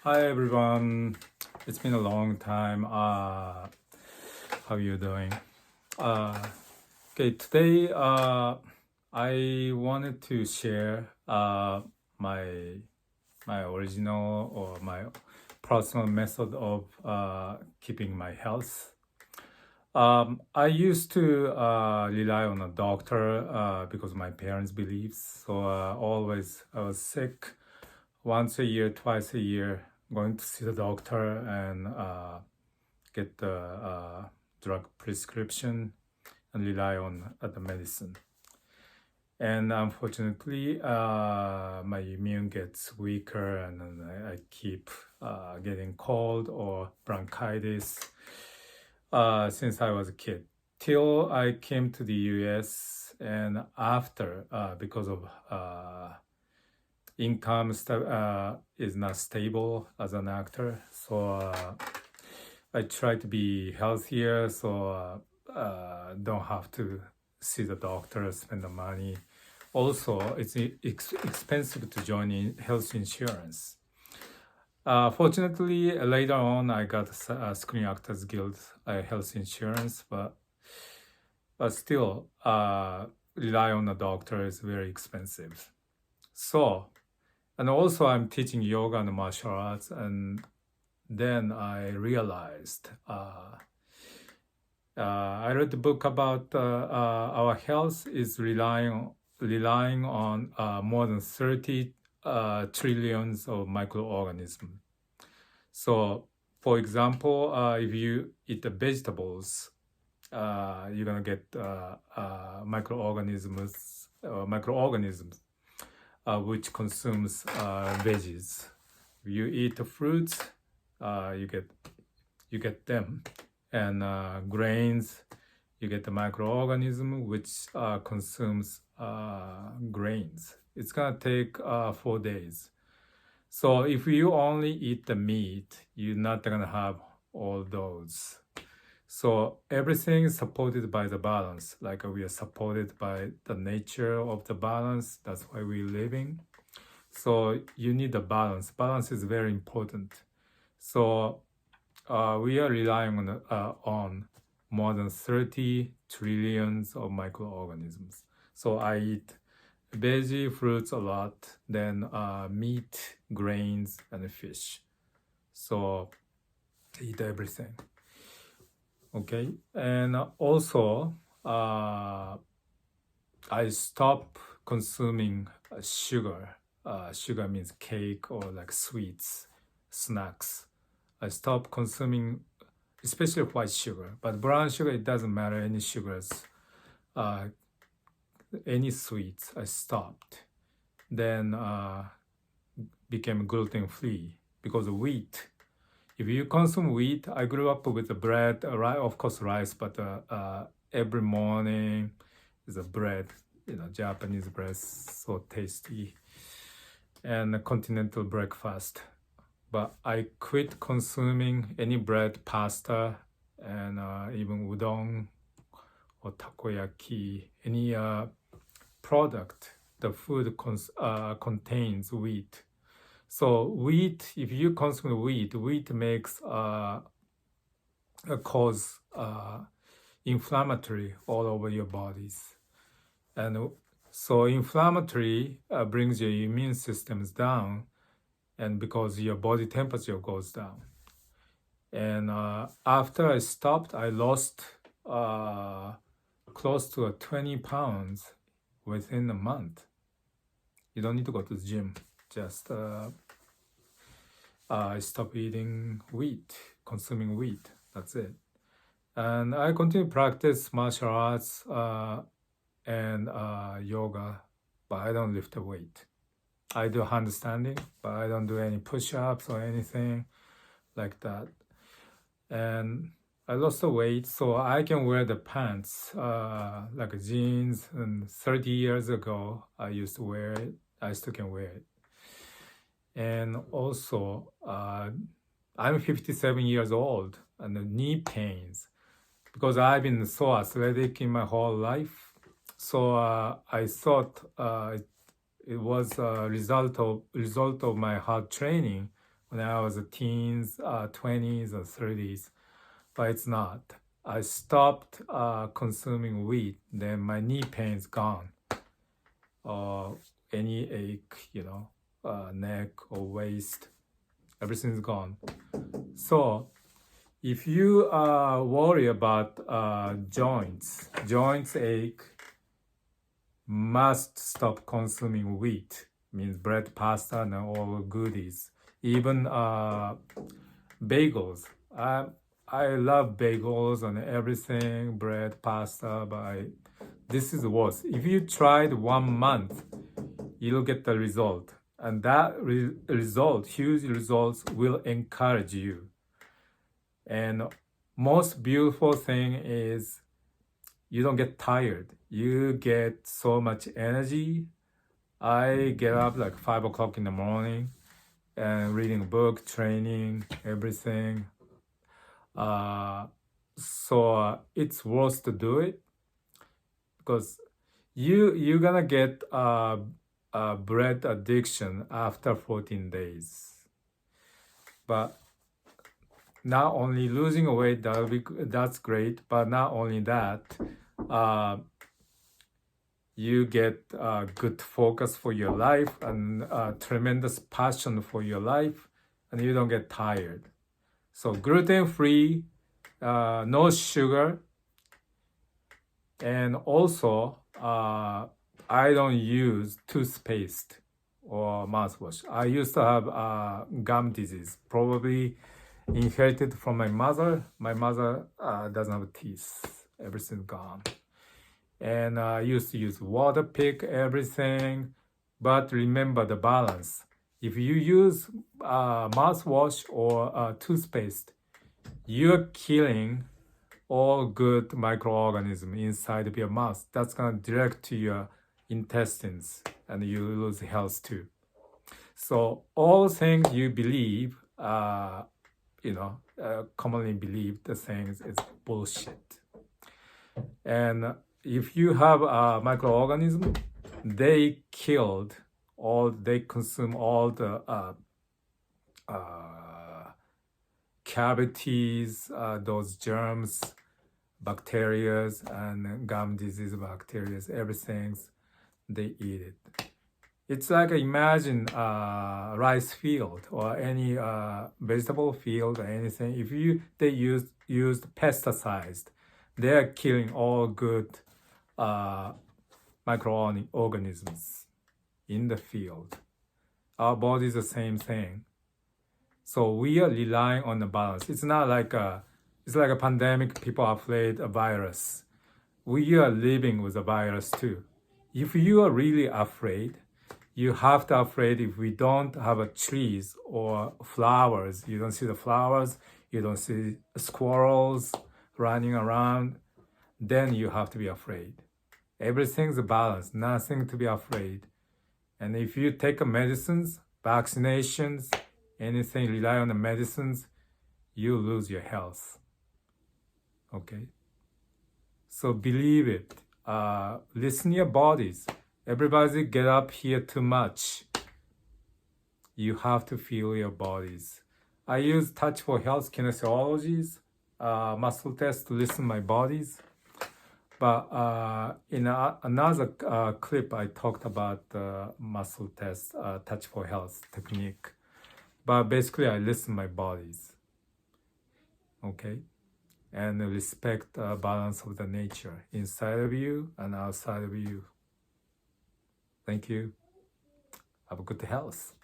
Hi everyone. It's been a long time. How you doing? Uh, okay, today I wanted to share my my original or my personal method of keeping my health. I used to rely on a doctor because my parents' beliefs. So always I was sick once a year, twice a year, going to see the doctor and get the drug prescription and rely on the medicine. And unfortunately, my immune gets weaker, and then I keep getting cold or bronchitis since I was a kid. Till I came to the US, and after, because of income is not stable as an actor, so I try to be healthier, so don't have to see the doctor, spend the money. Also, it's expensive to join in health insurance. Fortunately, later on, I got Screen Actors Guild health insurance, but still, rely on a doctor is very expensive. So, and also I'm teaching yoga and martial arts, and then I realized I read the book about our health is relying on more than 30 trillions of microorganisms. So, for example, if you eat the vegetables, you're gonna get microorganisms which consumes veggies. If you eat the fruits, you get them, and grains, you get the microorganism which consumes grains. It's gonna take 4 days. So if you only eat the meat, you're not gonna have all those. So everything is supported by the balance, like we are supported by the nature of the balance. That's why we're living. So you need a balance. Balance is very important. So we are relying on more than 30 trillions of microorganisms. So I eat veggie, fruits a lot, then meat, grains, and fish. So I eat everything. Okay, and also I stop consuming sugar. Sugar means cake or like sweets, snacks. I stop consuming, especially white sugar, but brown sugar, it doesn't matter, any sugars, any sweets, I stopped. Then became gluten free because of wheat. If you consume wheat, I grew up with the bread, of course rice, but every morning is a bread, Japanese bread, so tasty, and a continental breakfast. But I quit consuming any bread, pasta, and even udon or takoyaki, any product. The food contains wheat. So wheat, if you consume wheat makes cause inflammatory all over your bodies, and so inflammatory brings your immune systems down, and because your body temperature goes down. And after I stopped, I lost close to 20 pounds within a month. You don't need to go to the gym. Just I stopped eating wheat, consuming wheat. That's it. And I continue to practice martial arts and yoga, but I don't lift the weight. I do handstanding, but I don't do any push-ups or anything like that. And I lost the weight, so I can wear the pants like jeans. And 30 years ago, I used to wear it. I still can wear it. And also, I'm 57 years old, and the knee pains, because I've been so athletic in my whole life. So I thought it was a result of my hard training when I was a teens, 20s or 30s, but it's not. I stopped consuming wheat, then my knee pain is gone. Any ache, neck or waist, everything's gone. So if you worry about joints ache, must stop consuming wheat, means bread, pasta, and all goodies. Even bagels. I love bagels and everything, bread, pasta, but this is worse. If you tried 1 month, you'll get the result. And that result, huge results, will encourage you. And most beautiful thing is you don't get tired. You get so much energy. I get up like 5 o'clock in the morning and reading a book, training, everything. So it's worth to do it because you're gonna get bread addiction after 14 days. But not only losing weight, that's great, but not only that, you get good focus for your life and tremendous passion for your life, and you don't get tired. So gluten-free, no sugar, and also I don't use toothpaste or mouthwash. I used to have gum disease, probably inherited from my mother. My mother doesn't have teeth, everything's gone. And I used to use water pick everything, but remember the balance. If you use mouthwash or toothpaste, you're killing all good microorganisms inside of your mouth. That's gonna direct to your intestines, and you lose health too. So all things you believe, commonly believed the things is bullshit. And if you have a microorganism, they consume all the cavities, those germs, bacteria, and gum disease bacteria, everything, they eat it. It's like imagine a rice field or any vegetable field or anything. If they used pesticides, they are killing all good microorganisms in the field. Our body is the same thing. So we are relying on the balance. It's not like it's like a pandemic. People are afraid of virus. We are living with a virus too. If you are really afraid, you have to afraid if we don't have trees or flowers. You don't see the flowers. You don't see squirrels running around. Then you have to be afraid. Everything's a balance. Nothing to be afraid. And if you take medicines, vaccinations, anything rely on the medicines, you lose your health. Okay? So believe it. Listen to your bodies. Everybody get up here too much. You have to feel your bodies. I use Touch for Health kinesiologies, muscle test to listen my bodies. But in another clip, I talked about the muscle test, Touch for Health technique. But basically, I listen my bodies. Okay? And respect the balance of the nature inside of you and outside of you. Thank you. Have a good health.